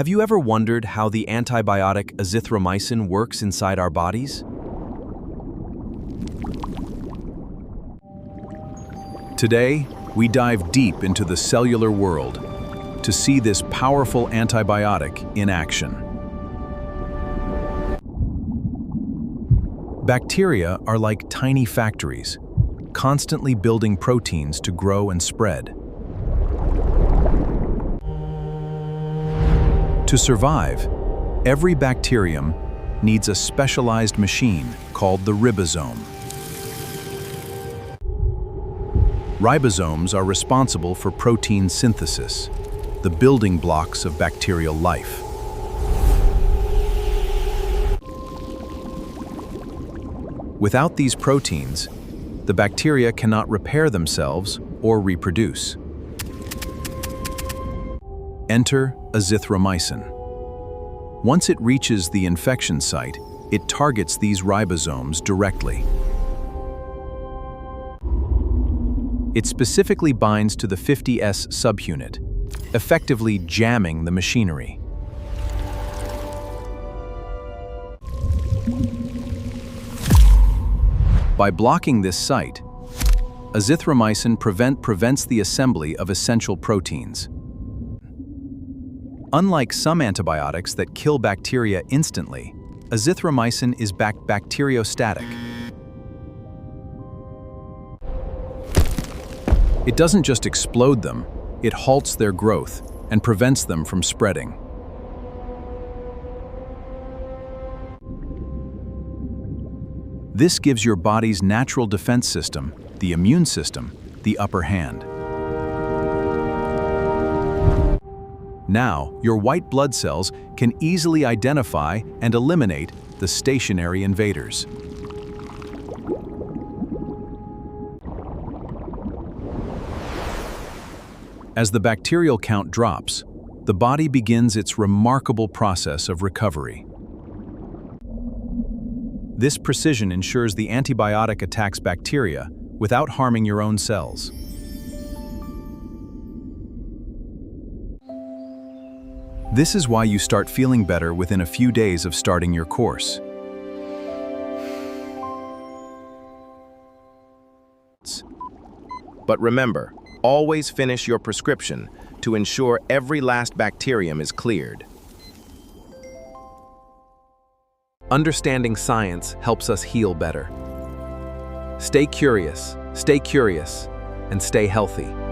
Have you ever wondered how the antibiotic azithromycin works inside our bodies? Today, we dive deep into the cellular world to see this powerful antibiotic in action. Bacteria are like tiny factories, constantly building proteins to grow and spread. To survive, every bacterium needs a specialized machine called the ribosome. Ribosomes are responsible for protein synthesis, the building blocks of bacterial life. Without these proteins, the bacteria cannot repair themselves or reproduce. Enter azithromycin. Once it reaches the infection site, it targets these ribosomes directly. It specifically binds to the 50S subunit, effectively jamming the machinery. By blocking this site, azithromycin prevents the assembly of essential proteins. Unlike some antibiotics that kill bacteria instantly, azithromycin is bacteriostatic. It doesn't just explode them, it halts their growth and prevents them from spreading. This gives your body's natural defense system, the immune system, the upper hand. Now, your white blood cells can easily identify and eliminate the stationary invaders. As the bacterial count drops, the body begins its remarkable process of recovery. This precision ensures the antibiotic attacks bacteria without harming your own cells. This is why you start feeling better within a few days of starting your course. But remember, always finish your prescription to ensure every last bacterium is cleared. Understanding science helps us heal better. Stay curious, and stay healthy.